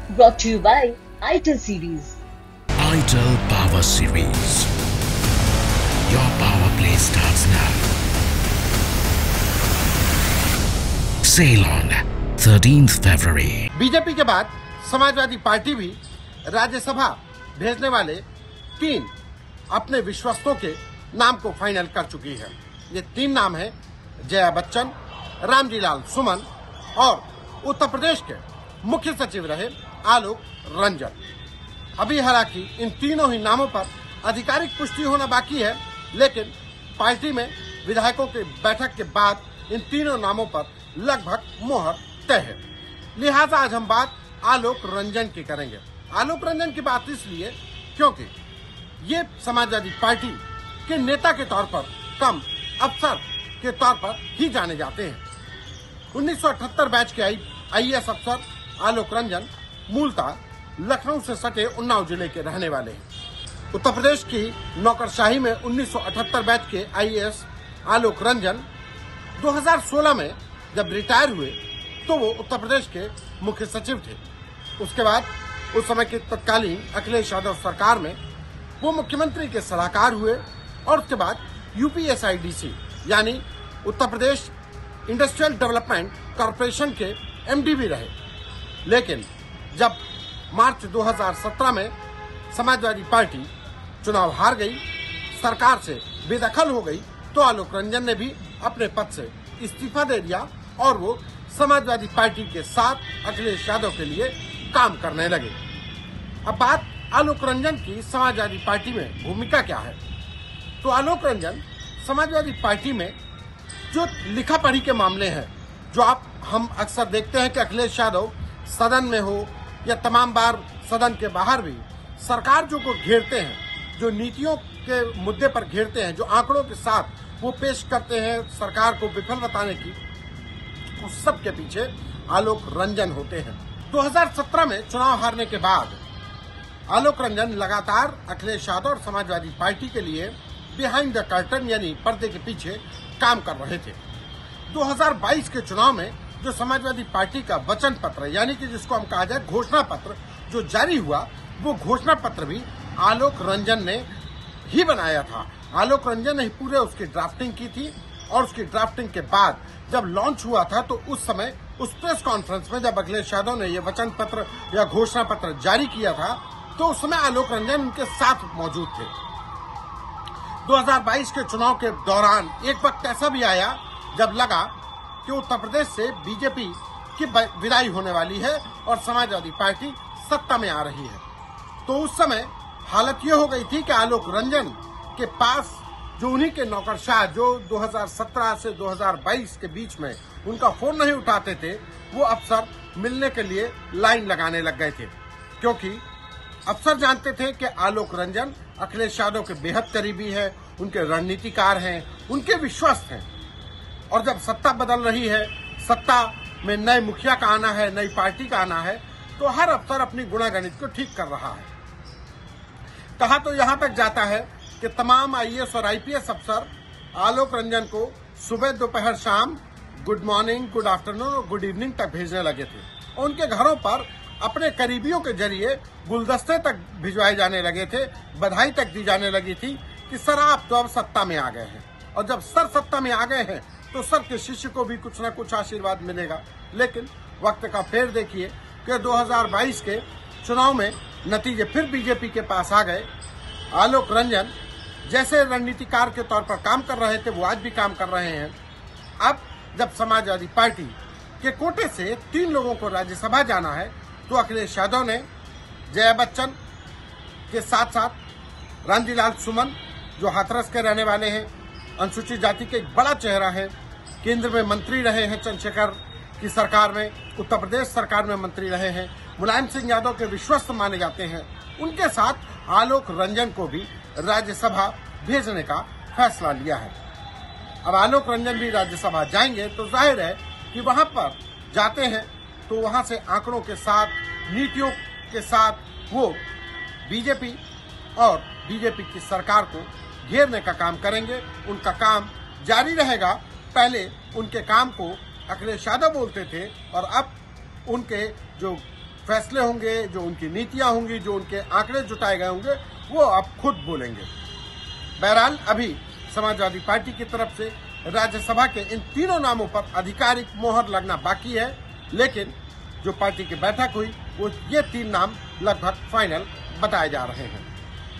Brought to you by ITIL Series. ITIL Power Series. Your power play starts now. Sail on 13th February. BJP के बाद Samajwadi party भी राज्यसभा भेजने वाले 3 अपने विश्वस्तों के नाम को फाइनल कर चुकी है। ये 3 नाम हैं जया बच्चन, रामजीलाल सुमन और उत्तर प्रदेश के मुख्य सचिव रहे आलोक रंजन। अभी हालांकि इन तीनों ही नामों पर आधिकारिक पुष्टि होना बाकी है, लेकिन पार्टी में विधायकों की बैठक के बाद इन तीनों नामों पर लगभग मोहर तय है। लिहाजा आज हम बात आलोक रंजन की करेंगे। आलोक रंजन की बात इसलिए क्योंकि ये समाजवादी पार्टी के नेता के तौर पर कम अफसर के तौर पर ही जाने जाते हैं। 1978 बैच के आईएएस अफसर आलोक रंजन मूलतः लखनऊ से सटे उन्नाव जिले के रहने वाले हैं। उत्तर प्रदेश की नौकरशाही में 1978 बैच के आईएएस आलोक रंजन 2016 में जब रिटायर हुए तो वो उत्तर प्रदेश के मुख्य सचिव थे। उसके बाद उस समय की तत्कालीन अखिलेश यादव सरकार में वो मुख्यमंत्री के सलाहकार हुए और उसके बाद यूपीएसआईडीसी यानी Uttar Pradesh industrial development corporation के एमडी भी रहे। लेकिन जब मार्च 2017 में समाजवादी पार्टी चुनाव हार गई, सरकार से बेदखल हो गई, तो आलोक रंजन ने भी अपने पद से इस्तीफा दे दिया और वो समाजवादी पार्टी के साथ अखिलेश यादव के लिए काम करने लगे। अब बात आलोक रंजन की समाजवादी पार्टी में भूमिका क्या है, तो आलोक रंजन समाजवादी पार्टी में जो लिखा पढ़ी के मामले हैं, जो हम अक्सर देखते हैं कि अखिलेश यादव सदन में हो या तमाम बार सदन के बाहर भी सरकार जो को घेरते हैं, जो नीतियों के मुद्दे पर घेरते हैं, जो आंकड़ों के साथ वो पेश करते हैं सरकार को विफल बताने की, उस सब के पीछे आलोक रंजन होते हैं। 2017 में चुनाव हारने के बाद आलोक रंजन लगातार अखिलेश यादव और समाजवादी पार्टी के लिए बिहाइंड द कर्टन यानी पर्दे के पीछे काम कर रहे थे। 2022 के चुनाव में जो समाजवादी पार्टी का वचन पत्र यानी कि जिसको हम कहा जाए घोषणा पत्र जो जारी हुआ, वो घोषणा पत्र भी आलोक रंजन ने ही बनाया था। आलोक रंजन ने ही पूरे उसकी ड्राफ्टिंग की थी और उसकी ड्राफ्टिंग के बाद जब लॉन्च हुआ था तो उस समय उस प्रेस कॉन्फ्रेंस में जब अखिलेश यादव ने ये वचन पत्र या घोषणा पत्र जारी किया था तो उस समय आलोक रंजन उनके साथ मौजूद थे। 2022 के चुनाव के दौरान एक वक्त ऐसा भी आया जब लगा कि उत्तर प्रदेश से बीजेपी की विदाई होने वाली है और समाजवादी पार्टी सत्ता में आ रही है। तो उस समय हालत ये हो गई थी कि आलोक रंजन के पास जो उन्हीं के नौकरशाह जो 2017 से 2022 के बीच में उनका फोन नहीं उठाते थे, वो अफसर मिलने के लिए लाइन लगाने लग गए थे, क्योंकि अफसर जानते थे कि आलोक रंजन अखिलेश यादव के बेहद करीबी है, उनके रणनीतिकार हैं, उनके विश्वस्त हैं। और जब सत्ता बदल रही है, सत्ता में नए मुखिया का आना है, नई पार्टी का आना है, तो हर अफसर अपनी गुणागणित को ठीक कर रहा है। कहा तो यहां तक जाता है कि तमाम आईएएस और आईपीएस अफसर आलोक रंजन को सुबह दोपहर शाम गुड मॉर्निंग, गुड आफ्टरनून और गुड इवनिंग तक भेजने लगे थे और उनके घरों पर अपने करीबियों के जरिए गुलदस्ते तक भिजवाए जाने लगे थे, बधाई तक दी जाने लगी थी कि सर आप तो अब सत्ता में आ गए हैं। और जब सर सत्ता में आ गए हैं तो सर के शिष्य को भी कुछ न कुछ आशीर्वाद मिलेगा। लेकिन वक्त का फेर देखिए कि 2022 के चुनाव में नतीजे फिर बीजेपी के पास आ गए। आलोक रंजन जैसे रणनीतिकार के तौर पर काम कर रहे थे, वो आज भी काम कर रहे हैं। अब जब समाजवादी पार्टी के कोटे से 3 लोगों को राज्यसभा जाना है, तो अखिलेश यादव ने जया बच्चन के साथ साथ रामजीलाल सुमन जो हाथरस के रहने वाले हैं, अनुसूचित जाति के एक बड़ा चेहरा है, केंद्र में मंत्री रहे हैं, चंद्रशेखर की सरकार में, उत्तर प्रदेश सरकार में मंत्री रहे हैं, मुलायम सिंह यादव के विश्वस्त माने जाते हैं, उनके साथ आलोक रंजन को भी राज्यसभा भेजने का फैसला लिया है। अब आलोक रंजन भी राज्यसभा जाएंगे तो जाहिर है कि वहां पर जाते हैं तो वहां से आंकड़ों के साथ, नीतियों के साथ वो बीजेपी और बीजेपी की सरकार को घेरने का काम करेंगे। उनका काम जारी रहेगा। पहले उनके काम को अखिलेश यादव बोलते थे और अब उनके जो फैसले होंगे, जो उनकी नीतियां होंगी, जो उनके आंकड़े जुटाए गए होंगे, वो अब खुद बोलेंगे। बहरहाल अभी समाजवादी पार्टी की तरफ से राज्यसभा के इन तीनों नामों पर आधिकारिक मोहर लगना बाकी है, लेकिन जो पार्टी की बैठक हुई वो ये 3 नाम लगभग फाइनल बताए जा रहे हैं।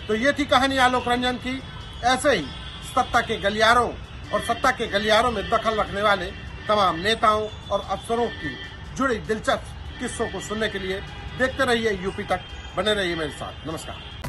तो ये थी कहानी आलोक रंजन की। ऐसे ही सत्ता के गलियारों और सत्ता के गलियारों में दखल रखने वाले तमाम नेताओं और अफसरों की जुड़ी दिलचस्प किस्सों को सुनने के लिए देखते रहिए यूपी तक, बने रहिए मेरे साथ। नमस्कार।